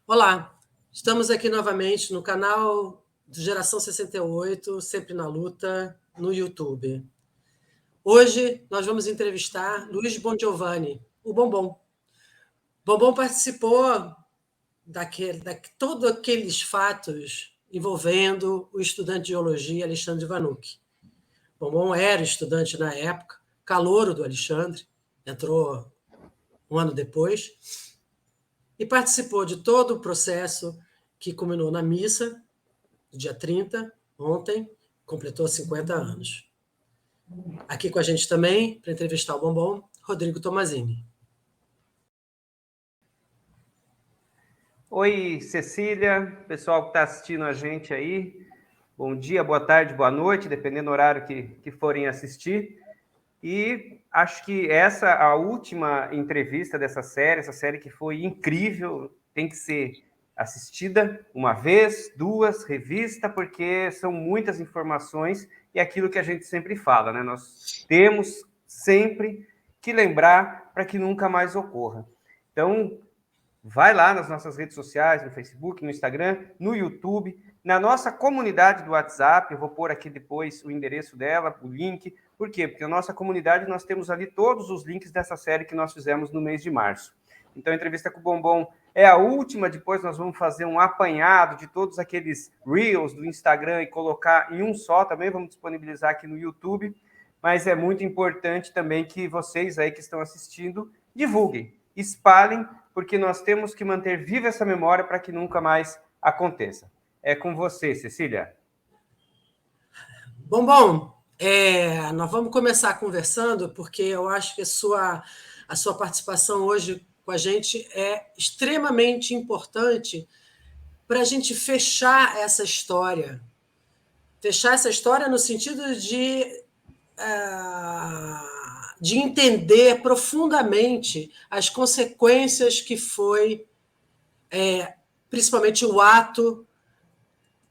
Olá, estamos aqui novamente no canal do Geração 68, sempre na luta, no YouTube. Hoje nós vamos entrevistar Luiz Bongiovanni, o Bombom. Bombom participou todos aqueles fatos envolvendo o estudante de geologia Alexandre Vanucci. Bombom era estudante na época, calouro do Alexandre, entrou um ano depois, e participou de todo o processo que culminou na missa, no dia 30, ontem, completou 50 anos. Aqui com a gente também, para entrevistar o Bombom, Rodrigo Tomazini. Oi, Cecília, pessoal que está assistindo a gente aí, bom dia, boa tarde, boa noite, dependendo do horário que forem assistir. E acho que essa a última entrevista dessa série, essa série que foi incrível, tem que ser assistida uma vez, duas, revista, porque são muitas informações e é aquilo que a gente sempre fala, né? Nós temos sempre que lembrar para que nunca mais ocorra. Então, vai lá nas nossas redes sociais, no Facebook, no Instagram, no YouTube, na nossa comunidade do WhatsApp, eu vou pôr aqui depois o endereço dela, o link. Por quê? Porque na nossa comunidade nós temos ali todos os links dessa série que nós fizemos no mês de março. Então, a entrevista com o Bombom é a última, depois nós vamos fazer um apanhado de todos aqueles Reels do Instagram e colocar em um só, também vamos disponibilizar aqui no YouTube, mas é muito importante também que vocês aí que estão assistindo divulguem, espalhem, porque nós temos que manter viva essa memória para que nunca mais aconteça. É com você, Cecília. Bombom, nós vamos começar conversando, porque eu acho que a sua participação hoje com a gente é extremamente importante para a gente fechar essa história. Fechar essa história no sentido de entender profundamente as consequências que foi, principalmente o ato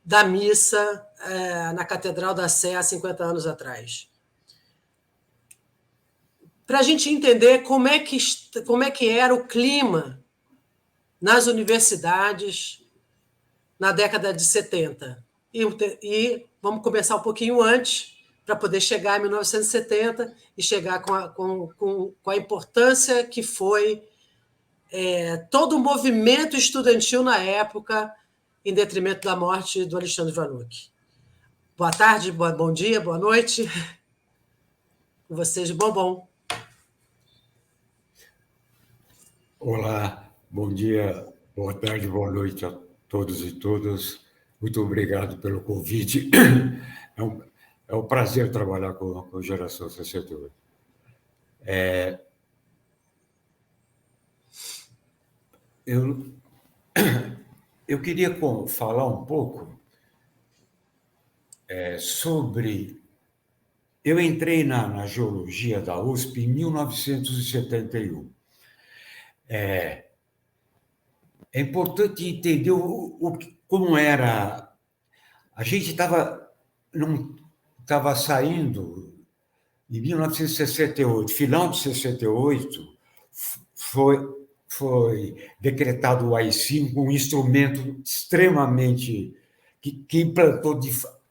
da missa na Catedral da Sé há 50 anos atrás. Para a gente entender como é que era o clima nas universidades na década de 70. E vamos começar um pouquinho antes, para poder chegar em 1970 e chegar com a importância que foi todo o movimento estudantil na época, em detrimento da morte do Alexandre Vanucci. Boa tarde, bom dia, boa noite. Com vocês, Bombom. Olá, bom dia, boa tarde, boa noite a todos e todas. Muito obrigado pelo convite. É um prazer trabalhar com a Geração 68. Eu queria falar um pouco sobre... Eu entrei na geologia da USP em 1971. É importante entender como era. A gente estava saindo em 1968, final de 68, foi decretado o AI-5, um instrumento extremamente que implantou,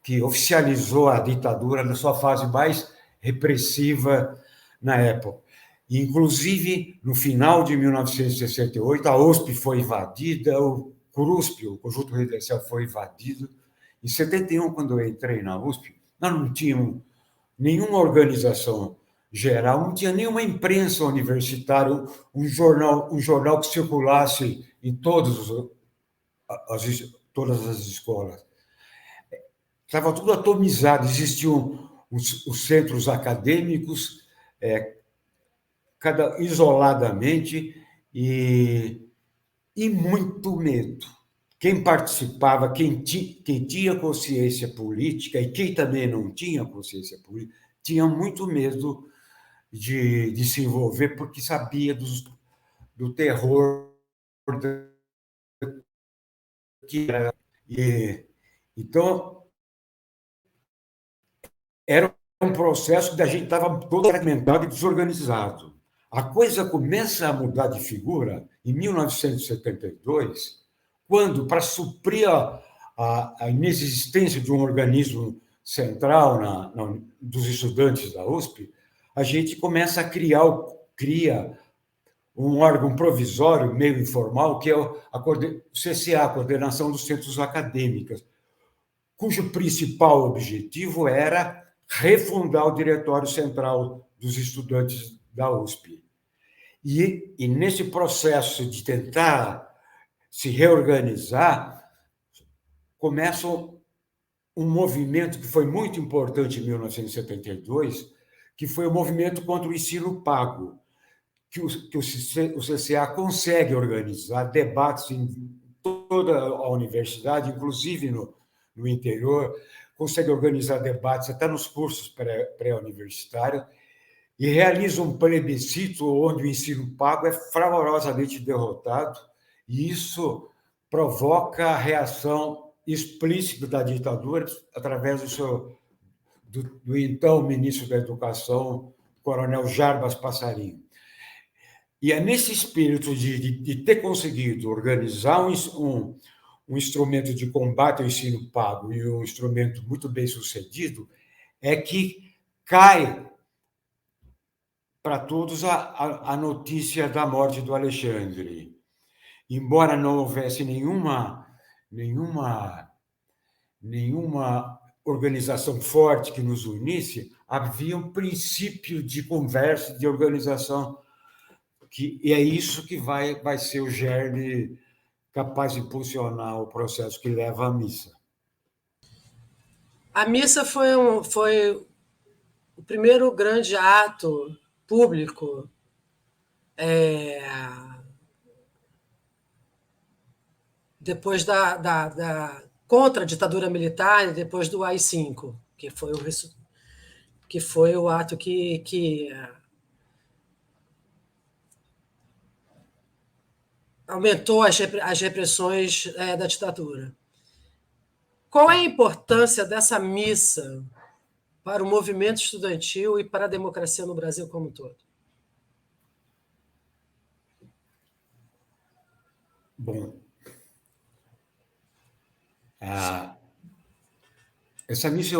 que oficializou a ditadura na sua fase mais repressiva na época. Inclusive, no final de 1968, a USP foi invadida, o CRUSP, o Conjunto Residencial, foi invadido. Em 71, quando eu entrei na USP, nós não tínhamos nenhuma organização geral, não tinha nenhuma imprensa universitária, um jornal que circulasse em todas as escolas. Estava tudo atomizado, existiam os centros acadêmicos, cada isoladamente, e muito medo. Quem participava, quem tinha consciência política e quem também não tinha consciência política, tinha muito medo de se envolver, porque sabia do terror que era. Então, era um processo que a gente estava todo fragmentado e desorganizado. A coisa começa a mudar de figura em 1972, quando, para suprir a inexistência de um organismo central dos estudantes da USP, a gente começa a cria um órgão provisório, meio informal, que é o CCA, a Coordenação dos Centros Acadêmicos, cujo principal objetivo era refundar o Diretório Central dos Estudantes da USP. E nesse processo de tentar se reorganizar, começa um movimento que foi muito importante em 1972, que foi o movimento contra o ensino pago, que o CCA consegue organizar debates em toda a universidade, inclusive no interior, consegue organizar debates até nos cursos pré-universitários, e realiza um plebiscito onde o ensino pago é fragorosamente derrotado, e isso provoca a reação explícita da ditadura através do então ministro da Educação, coronel Jarbas Passarinho. E é nesse espírito de ter conseguido organizar um instrumento de combate ao ensino pago e um instrumento muito bem sucedido, é que cai para todos a notícia da morte do Alexandre. Embora não houvesse nenhuma organização forte que nos unisse, havia um princípio de conversa, de organização, e é isso que vai ser o germe capaz de impulsionar o processo que leva à missa. A missa foi o primeiro grande ato público depois contra a ditadura militar e depois do AI-5, que foi o ato que aumentou as repressões da ditadura. Qual é a importância dessa missa para o movimento estudantil e para a democracia no Brasil como um todo? Bom, essa missa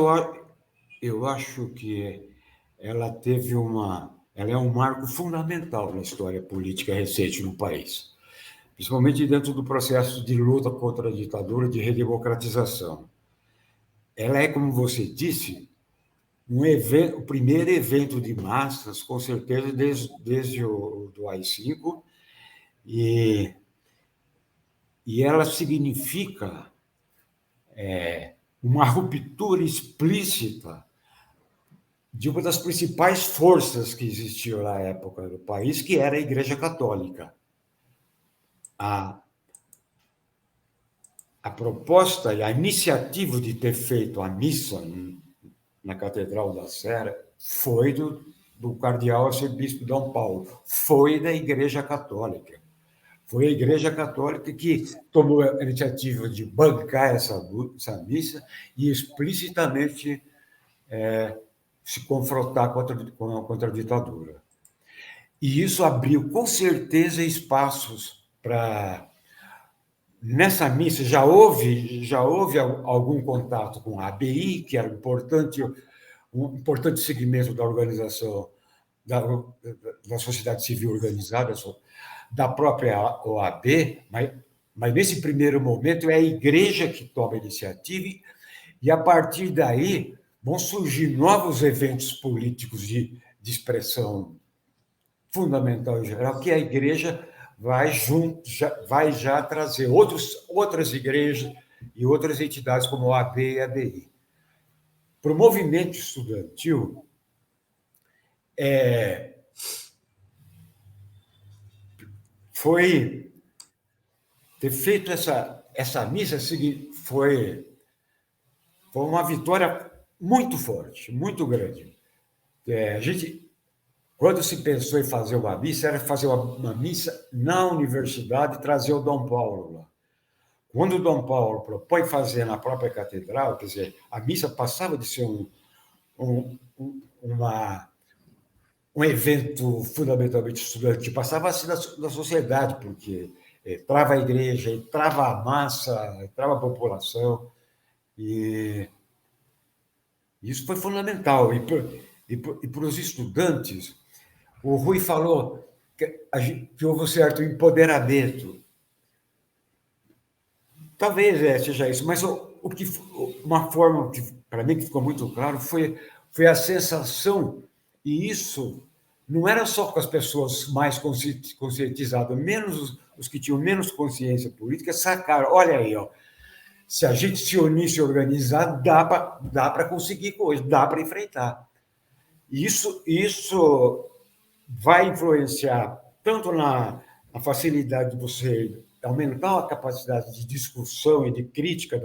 eu acho que ela é um marco fundamental na história política recente no país, principalmente dentro do processo de luta contra a ditadura, de redemocratização. Ela é, como você disse, o primeiro evento de massas, com certeza, desde o do AI-5, e ela significa uma ruptura explícita de uma das principais forças que existiam na época do país, que era a Igreja Católica. A proposta e a iniciativa de ter feito a missa na Catedral da Sé foi do cardeal arcebispo Dom Paulo, foi da Igreja Católica. Foi a Igreja Católica que tomou a iniciativa de bancar essa missa e explicitamente se confrontar contra a ditadura. E isso abriu, com certeza, espaços para... Nessa missa já houve algum contato com a ABI, que era um importante segmento da organização da sociedade civil organizada, da própria OAB, mas nesse primeiro momento é a igreja que toma a iniciativa, e a partir daí vão surgir novos eventos políticos de expressão fundamental em geral, que a igreja vai já trazer outras igrejas e outras entidades como a OAB e a ABI. Para o movimento estudantil, foi ter feito essa missa foi uma vitória muito forte, muito grande. A gente, quando se pensou em fazer uma missa, era fazer uma missa na universidade e trazer o Dom Paulo lá. Quando o Dom Paulo propõe fazer na própria catedral, quer dizer, a missa passava de ser um evento fundamentalmente estudantil, passava a ser da sociedade, porque entrava a igreja, entrava a massa, entrava a população, e isso foi fundamental. E para os estudantes, o Rui falou que houve um certo empoderamento. Talvez seja isso, mas uma forma que, para mim, que ficou muito claro foi a sensação, e isso não era só com as pessoas mais conscientizadas, menos os que tinham menos consciência política, sacaram, olha aí, ó, se a gente se unir, se organizar, dá para conseguir coisas, dá para enfrentar. Isso vai influenciar tanto na facilidade de você aumentar a capacidade de discussão e de crítica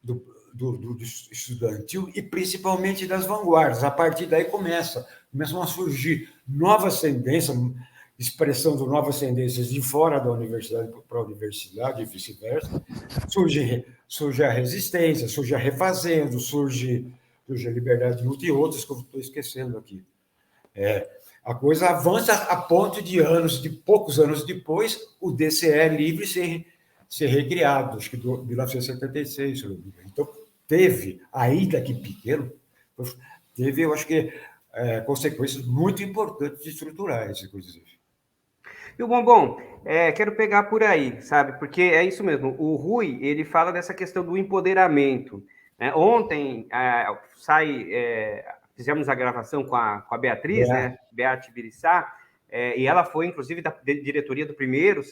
do estudantil e principalmente das vanguardas. A partir daí começam a surgir novas tendências, expressão de novas tendências de fora da universidade para a universidade e vice-versa. Surge a resistência, surge a refazendo, surge a liberdade de luta e outras que eu estou esquecendo aqui. A coisa avança a ponto de poucos anos depois, o DCE livre ser recriado, acho que em 1976. Então, teve, ainda que pequeno, eu acho que, consequências muito importantes e estruturais, inclusive. E o Bombom, quero pegar por aí, sabe? Porque é isso mesmo. O Rui, ele fala dessa questão do empoderamento. Ontem fizemos a gravação com a Beatriz, né? Beate Birissá, e ela foi, inclusive, da diretoria do primeiro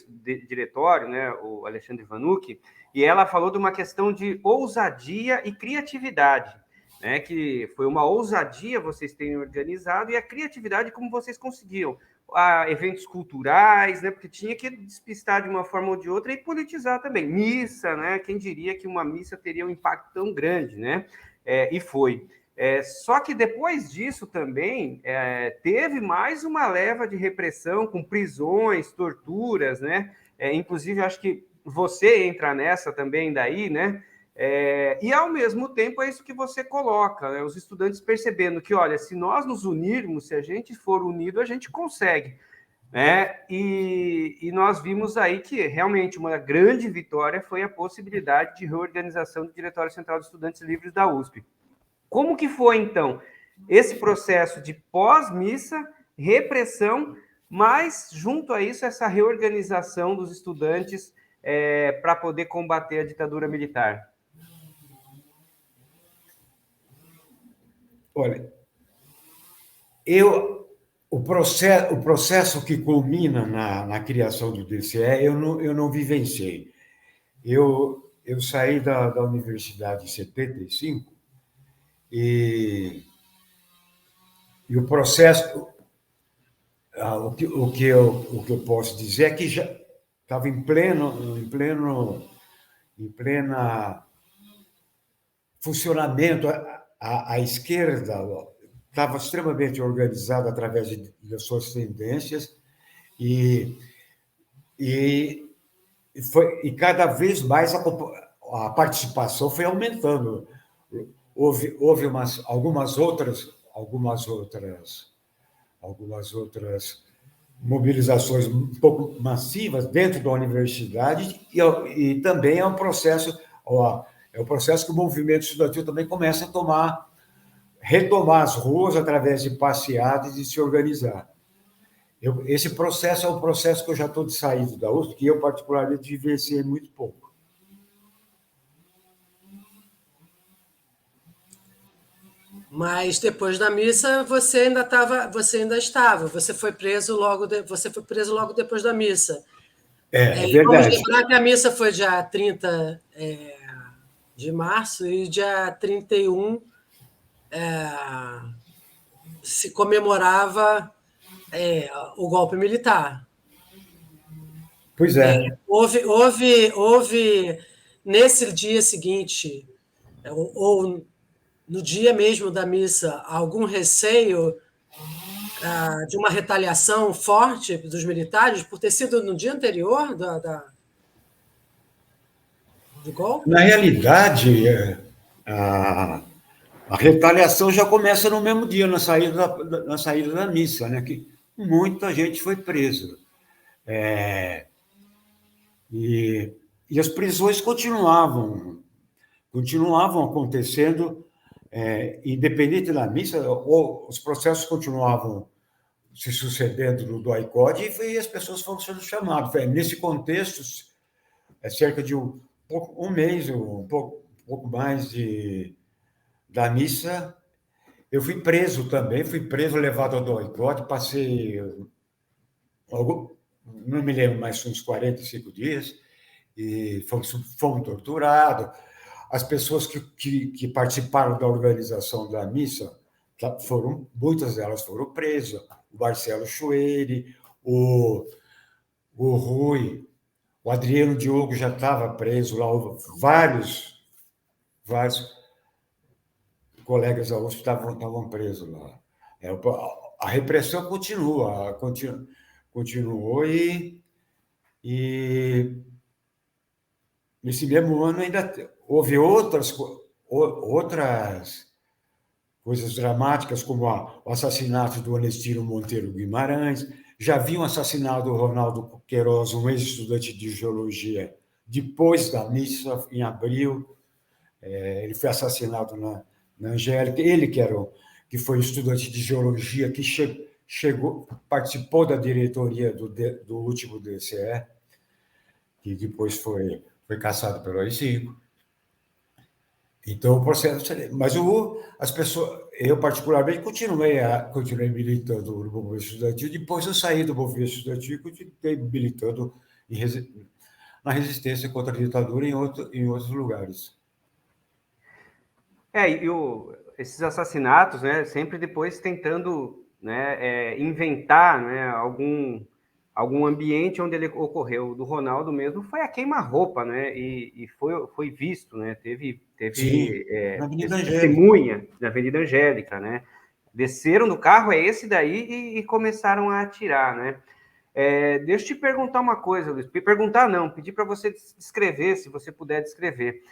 diretório, né? O Alexandre Vanucci, e ela falou de uma questão de ousadia e criatividade, né? Que foi uma ousadia vocês terem organizado e a criatividade como vocês conseguiam. Eventos culturais, né? Porque tinha que despistar de uma forma ou de outra e politizar também. Missa, né? Quem diria que uma missa teria um impacto tão grande, né? E foi. Só que depois disso também teve mais uma leva de repressão com prisões, torturas, né? Inclusive, acho que você entra nessa também daí, né? E, ao mesmo tempo, é isso que você coloca, né? Os estudantes percebendo que, olha, se nós nos unirmos, se a gente for unido, a gente consegue, né? E nós vimos aí que, realmente, uma grande vitória foi a possibilidade de reorganização do Diretório Central de Estudantes Livres da USP. Como que foi, então, esse processo de pós-missa, repressão, mas, junto a isso, essa reorganização dos estudantes para poder combater a ditadura militar? Olha, o processo que culmina na criação do DCE, eu não vivenciei. Eu saí da universidade em 75 e o processo, o que eu posso dizer é que já estava em plena funcionamento. A esquerda estava extremamente organizada através das suas tendências e cada vez mais a participação foi aumentando. Houve algumas outras mobilizações um pouco massivas dentro da universidade e também é um processo que o movimento estudantil também começa a retomar as ruas através de passeadas e se organizar. Esse processo é um processo que eu já estou de saída da USP, que eu, particularmente, vivenciei muito pouco. Mas depois da missa você ainda estava. Você foi preso logo depois da missa. É verdade. Vamos lembrar que a missa foi dia 30 de março e dia 31 se comemorava o golpe militar. Pois é. Houve nesse dia seguinte, ou no dia mesmo da missa, algum receio de uma retaliação forte dos militares por ter sido no dia anterior do golpe? Na realidade, a retaliação já começa no mesmo dia, na saída da missa, né? Que muita gente foi presa. E as prisões continuavam acontecendo, independente da missa, ou os processos continuavam se sucedendo no DOI-CODE e as pessoas foram sendo chamadas. Nesse contexto, cerca de um mês, pouco mais da missa, eu fui preso também, levado ao DOI-CODE, passei, não me lembro mais, uns 45 dias, e fomos torturados. As pessoas que participaram da organização da missa, muitas delas foram presas. O Marcelo Chueire, o Rui, o Adriano Diogo já estava preso lá, vários colegas da USP estavam presos lá. A repressão continuou e nesse mesmo ano ainda houve outras coisas dramáticas, como o assassinato do Onestino Monteiro Guimarães. Já haviam assassinado o Ronaldo Queiroz, um ex-estudante de geologia, depois da missa, em abril. Ele foi assassinado na Angélica. Ele, que foi estudante de geologia, que participou da diretoria do último DCE, que depois foi caçado pelo AI-5. Então, o processo... Mas as pessoas... Eu, particularmente, continuei militando no movimento estudantil. Depois eu saí do movimento estudantil e continuei militando na resistência contra a ditadura em outros lugares. Esses assassinatos, né, sempre depois tentando, né, inventar, né, algum ambiente onde ele ocorreu. Do Ronaldo mesmo foi a queima-roupa, né, e foi visto, né, teve na Avenida testemunha na Avenida Angélica, né, desceram do carro, é esse daí, e começaram a atirar, né. Deixa eu te perguntar uma coisa, Luiz. Perguntar não, pedir para você descrever, se você puder descrever.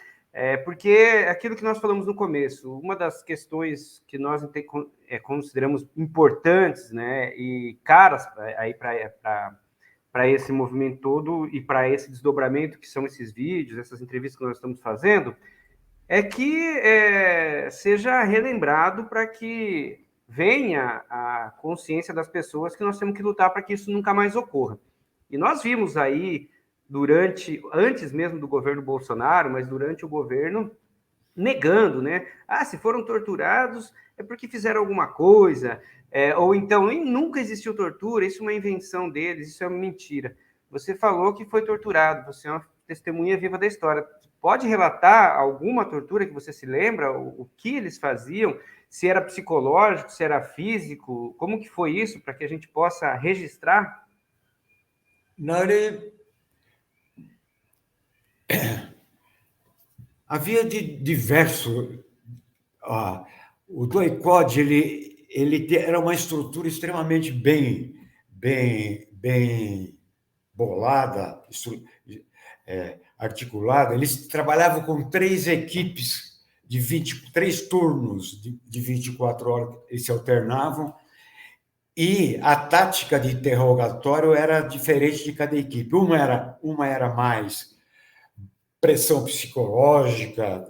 Porque aquilo que nós falamos no começo, uma das questões que nós consideramos importantes, né, e caras para esse movimento todo e para esse desdobramento que são esses vídeos, essas entrevistas que nós estamos fazendo, é que seja relembrado para que venha a consciência das pessoas que nós temos que lutar para que isso nunca mais ocorra. E nós vimos aí, antes mesmo do governo Bolsonaro, mas durante o governo, negando, né? Se foram torturados é porque fizeram alguma coisa, ou então nunca existiu tortura, isso é uma invenção deles, isso é uma mentira. Você falou que foi torturado, você é uma testemunha viva da história. Pode relatar alguma tortura que você se lembra, o que eles faziam, se era psicológico, se era físico, como que foi isso, para que a gente possa registrar? Havia diversos... o DOI-CODE, ele era uma estrutura extremamente bem bolada, articulada. Eles trabalhavam com 3 equipes de 3 turnos de 24 horas, eles se alternavam, e a tática de interrogatório era diferente de cada equipe. Uma era mais pressão psicológica,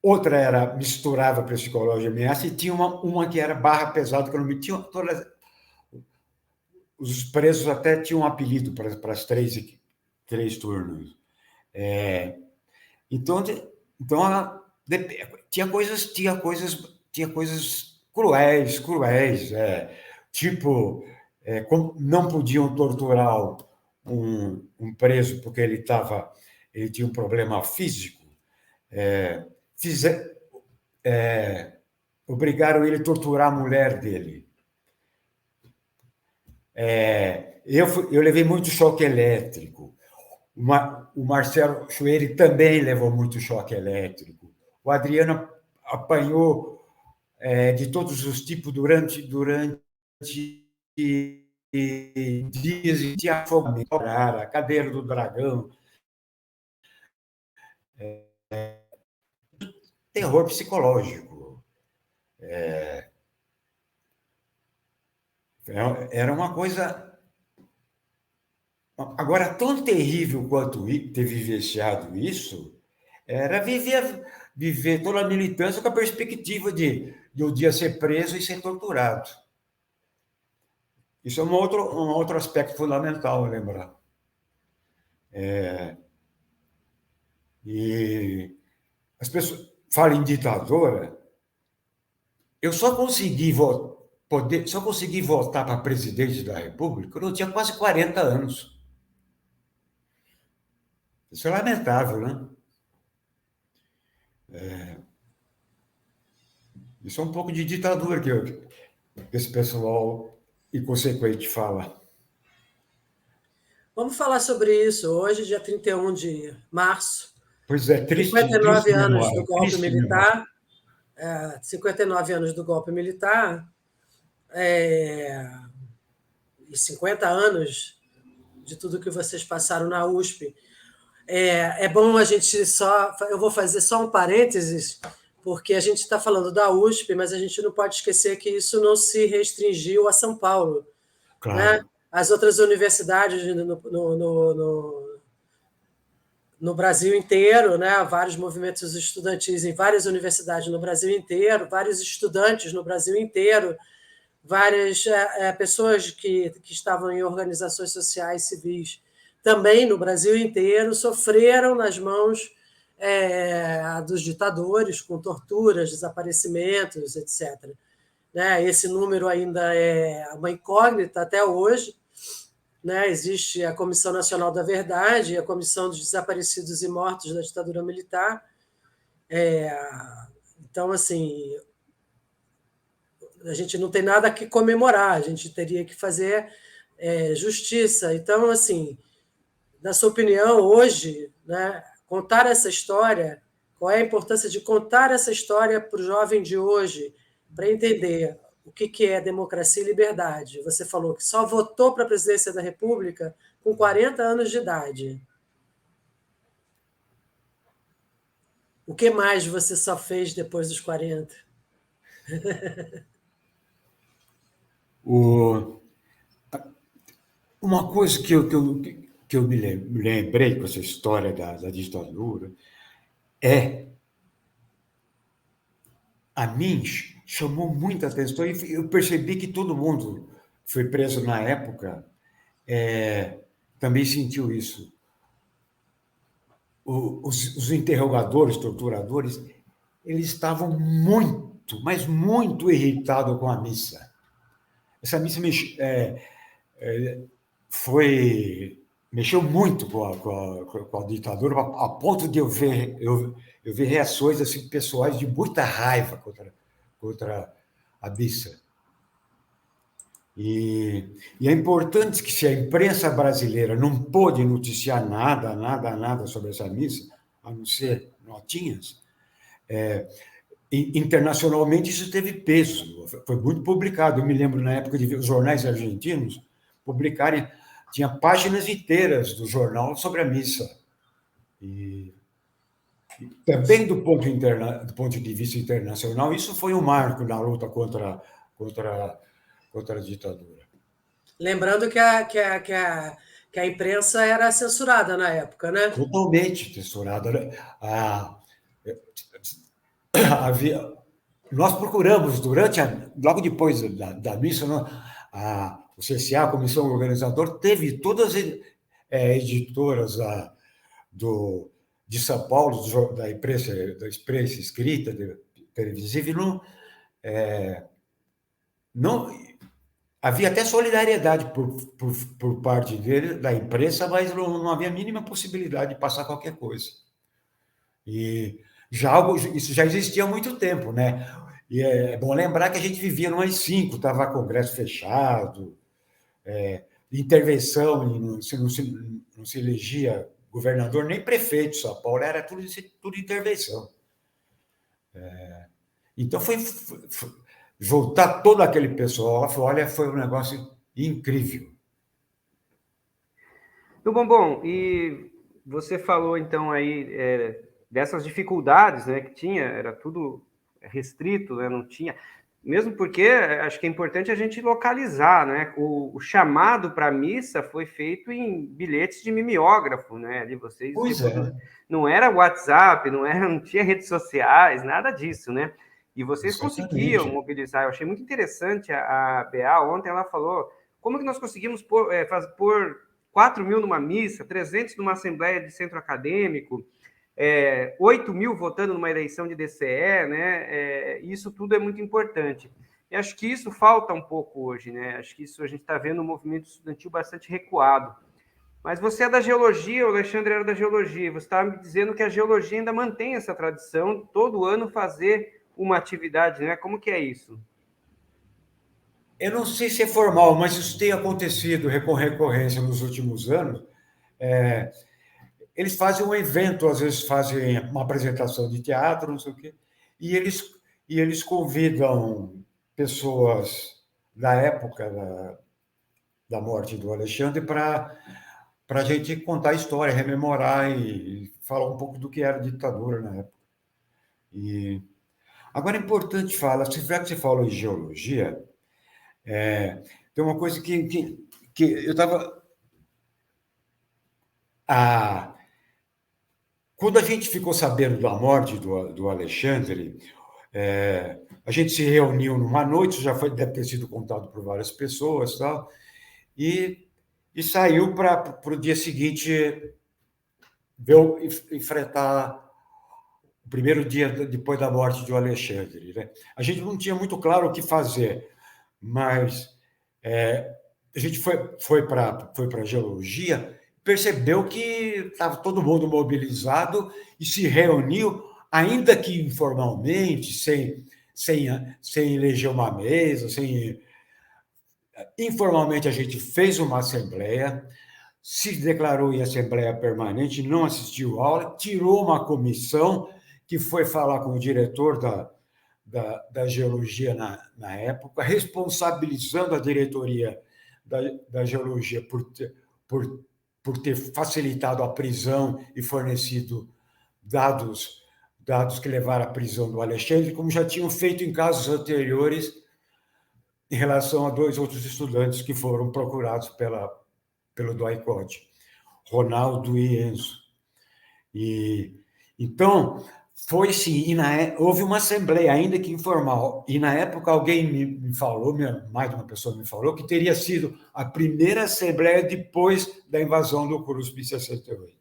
outra era misturava psicológica e ameaça, e tinha uma que era barra pesada, que eu não me tinha todas. Os presos até tinham um apelido para as 3 turnos. Então tinha coisas cruéis, tipo, não podiam torturar um preso porque ele tinha um problema físico. Obrigaram ele a torturar a mulher dele. Eu levei muito choque elétrico. O Marcelo Chueire também levou muito choque elétrico. O Adriano apanhou de todos os tipos durante dias, e tinha afogamento, a cadeira do dragão. Terror psicológico. Era uma coisa Agora, tão terrível quanto ter vivenciado isso, era viver toda a militância com a perspectiva de um dia ser preso e ser torturado. Isso é um outro aspecto fundamental a lembrar. E as pessoas falam em ditadura, eu só consegui votar para presidente da República quando eu tinha quase 40 anos. Isso é lamentável, né? Isso é um pouco de ditadura que esse pessoal inconsequente fala. Vamos falar sobre isso hoje, dia 31 de março. Pois é, triste 59 anos memória, do golpe triste militar. 59 anos do golpe militar. E 50 anos de tudo que vocês passaram na USP. É bom a gente só... Eu vou fazer só um parênteses, porque a gente está falando da USP, mas a gente não pode esquecer que isso não se restringiu a São Paulo. Claro. Né? As outras universidades no Brasil inteiro, né? Vários movimentos estudantis em várias universidades no Brasil inteiro, vários estudantes no Brasil inteiro, várias pessoas que estavam em organizações sociais civis também no Brasil inteiro sofreram nas mãos dos ditadores, com torturas, desaparecimentos, etc. Né? Esse número ainda é uma incógnita até hoje. Né? Existe a Comissão Nacional da Verdade, a Comissão dos Desaparecidos e Mortos da Ditadura Militar. Então, assim, a gente não tem nada que comemorar, a gente teria que fazer justiça. Então, assim, na sua opinião, hoje, né, contar essa história, qual é a importância de contar essa história para o jovem de hoje, para entender o que é democracia e liberdade? Você falou que só votou para a presidência da República com 40 anos de idade. O que mais você só fez depois dos 40? Uma coisa que eu me lembrei com essa história da ditadura a mim chamou muita atenção e eu percebi que todo mundo que foi preso na época também sentiu isso. Os interrogadores, torturadores, eles estavam muito, mas muito irritados com a missa. Essa missa mexeu muito com a ditadura, a ponto de eu ver reações assim, pessoais de muita raiva contra a missa. E é importante que, se a imprensa brasileira não pôde noticiar nada sobre essa missa, a não ser notinhas, internacionalmente isso teve peso, foi muito publicado. Eu me lembro, na época, de ver os jornais argentinos publicarem, tinha páginas inteiras do jornal sobre a missa. E também, do ponto de vista internacional, isso foi um marco na luta contra a ditadura. Lembrando que a imprensa era censurada na época, né? Totalmente censurada. Nós procuramos, logo depois da missa, o CCA, a Comissão Organizadora, teve todas as editoras de São Paulo, da imprensa escrita, televisiva, e não havia até solidariedade por parte dele, da imprensa, mas não havia a mínima possibilidade de passar qualquer coisa. E isso já existia há muito tempo, né? E é bom lembrar que a gente vivia no AI-5, estava Congresso fechado, intervenção, não se elegia governador nem prefeito de São Paulo, era tudo intervenção. Então, foi juntar todo aquele pessoal, olha, foi um negócio incrível. Bom, e você falou, então, aí dessas dificuldades, né, que tinha, era tudo restrito, né, não tinha... mesmo porque acho que é importante a gente localizar, né? O chamado para a missa foi feito em bilhetes de mimeógrafo, né? Ali vocês Pois é, não era WhatsApp, não tinha redes sociais, nada disso, né? E vocês conseguiam exatamente. mobilizar. Eu achei muito interessante a BA ontem, ela falou como que nós conseguimos pôr 4 mil numa missa, 300 numa assembleia de centro acadêmico, 8 mil votando numa eleição de DCE, né? Isso tudo é muito importante. E acho que isso falta um pouco hoje, né? Acho que isso a gente está vendo um movimento estudantil bastante recuado. Mas você é da geologia, o Alexandre era da geologia. Você estava me dizendo que a geologia ainda mantém essa tradição de todo ano fazer uma atividade, né? Como que é isso? Eu não sei se é formal, mas isso tem acontecido com recorrência nos últimos anos. É, eles fazem um evento, às vezes fazem uma apresentação de teatro, não sei o quê, e eles convidam pessoas da época da morte do Alexandre para a gente contar a história, rememorar e falar um pouco do que era a ditadura na época. E agora é importante falar, se já que você falou em geologia, tem uma coisa que eu estava. Quando a gente ficou sabendo da morte do Alexandre, a gente se reuniu numa noite, deve ter sido contado por várias pessoas, tal, e, e saiu para o dia seguinte enfrentar o primeiro dia depois da morte do Alexandre. Né? A gente não tinha muito claro o que fazer, mas a gente foi para a geologia, percebeu que estava todo mundo mobilizado e se reuniu, ainda que informalmente, sem eleger uma mesa, informalmente a gente fez uma assembleia, se declarou em assembleia permanente, não assistiu aula, tirou uma comissão que foi falar com o diretor da geologia na época, responsabilizando a diretoria da geologia por, por ter facilitado a prisão e fornecido dados que levaram à prisão do Alexandre, como já tinham feito em casos anteriores em relação a dois outros estudantes que foram procurados pelo DOI-CODE, Ronaldo e Enzo. Então, foi sim, houve uma assembleia, ainda que informal, e na época alguém me falou, mais de uma pessoa me falou, que teria sido a primeira assembleia depois da invasão do CRUSP em 68.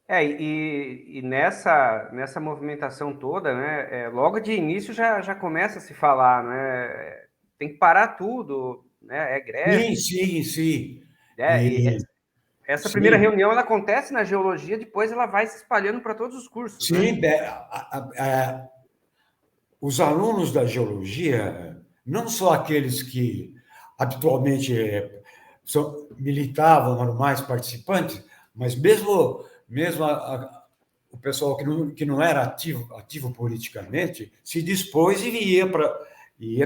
E nessa movimentação toda, né, logo de início já começa a se falar, né, tem que parar tudo, né, é greve, Sim, sim, sim. e E, essa primeira sim, reunião ela acontece na geologia, depois ela vai se espalhando para todos os cursos, né? sim, os alunos da geologia, não só aqueles que habitualmente militavam, eram mais participantes, mas mesmo o pessoal que não era ativo politicamente se dispôs e ia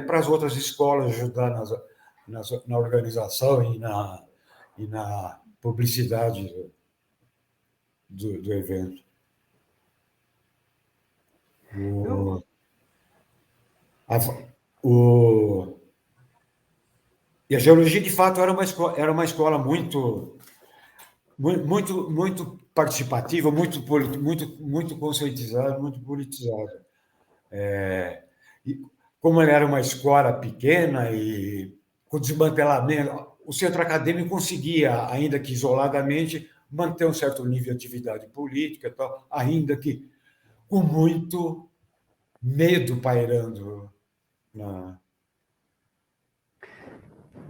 para as outras escolas ajudar na organização e na publicidade do evento. O, a, o, e a geologia, de fato, era uma escola muito participativa, muito conscientizada, muito politizada. E como ela era uma escola pequena e com desmantelamento, o centro acadêmico conseguia, ainda que isoladamente, manter um certo nível de atividade política, tal, ainda que com muito medo pairando na.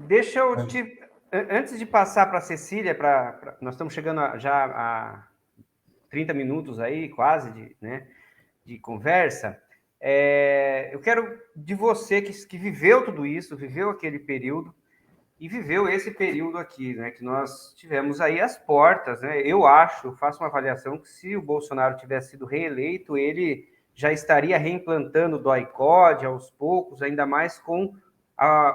Deixa eu te. Antes de passar para a Cecília, nós estamos chegando já a 30 minutos aí, quase, de conversa. Eu quero de você que viveu tudo isso, viveu aquele período e viveu esse período aqui, né, que nós tivemos aí as portas, né? Eu faço uma avaliação que se o Bolsonaro tivesse sido reeleito, ele já estaria reimplantando o DOI-CODE aos poucos, ainda mais com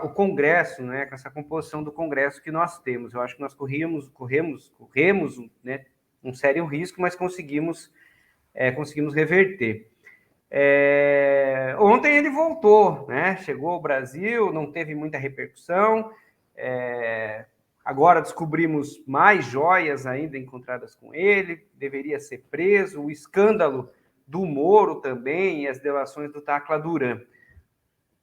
o Congresso, né, com essa composição do Congresso que nós temos. Eu acho que nós corremos, né, um sério risco, mas conseguimos conseguimos reverter. Ontem ele voltou, né? Chegou ao Brasil, não teve muita repercussão. Agora descobrimos mais joias ainda encontradas com ele, deveria ser preso. O escândalo do Moro também e as delações do Tacla Duran.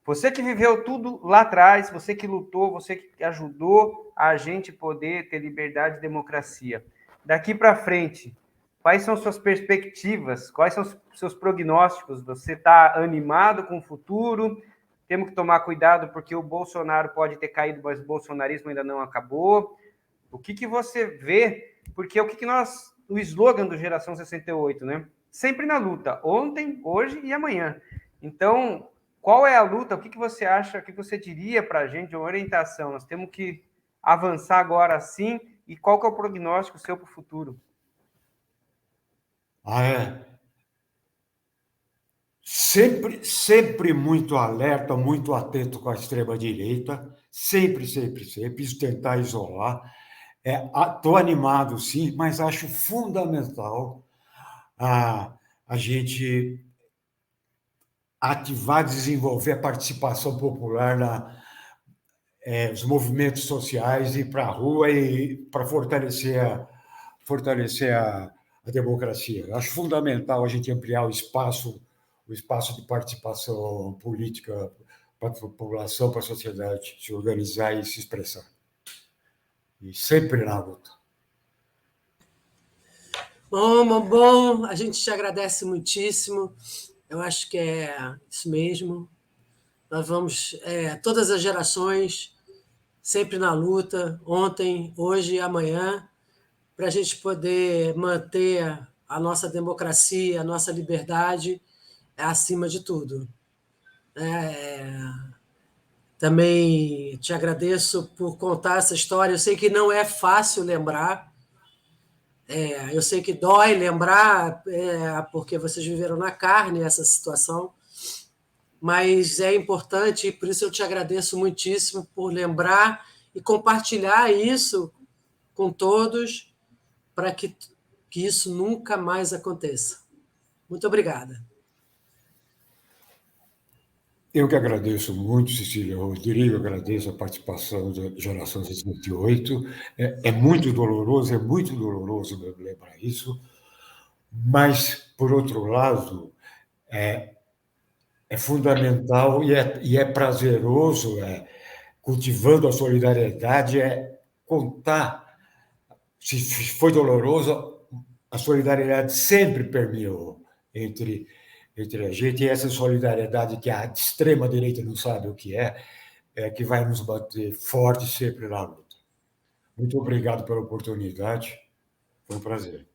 Você que viveu tudo lá atrás, você que lutou, você que ajudou a gente poder ter liberdade e democracia. Daqui para frente, quais são suas perspectivas? Quais são os seus prognósticos? Você está animado com o futuro? Temos que tomar cuidado porque o Bolsonaro pode ter caído, mas o bolsonarismo ainda não acabou. O que você vê? Porque o slogan do Geração 68, né? Sempre na luta, ontem, hoje e amanhã. Então, qual é a luta? O que você acha? O que você diria para a gente? Uma orientação. Nós temos que avançar agora sim. E qual que é o prognóstico seu para o futuro? Sempre muito alerta, muito atento com a extrema-direita, sempre, isso tentar isolar. Estou animado, sim, mas acho fundamental a gente ativar, desenvolver a participação popular nos movimentos sociais, ir para a rua e para fortalecer a democracia. Eu acho fundamental a gente ampliar o espaço de participação política para a população, para a sociedade se organizar e se expressar. E sempre na luta. Bom, a gente te agradece muitíssimo. Eu acho que é isso mesmo. Nós vamos, todas as gerações, sempre na luta, ontem, hoje e amanhã, para a gente poder manter a nossa democracia, a nossa liberdade acima de tudo. Também te agradeço por contar essa história. Eu sei que não é fácil lembrar, eu sei que dói lembrar, porque vocês viveram na carne essa situação, mas é importante, e por isso eu te agradeço muitíssimo por lembrar e compartilhar isso com todos, para que isso nunca mais aconteça. Muito obrigada. Eu que agradeço muito, Cecília Rodrigo, agradeço a participação da Geração 68. É muito doloroso lembrar isso, mas, por outro lado, é fundamental e é prazeroso, cultivando a solidariedade, contar. Se foi doloroso, a solidariedade sempre permeou entre a gente, e essa solidariedade que a extrema-direita não sabe o que é que vai nos manter fortes sempre na luta. Muito obrigado pela oportunidade, foi um prazer.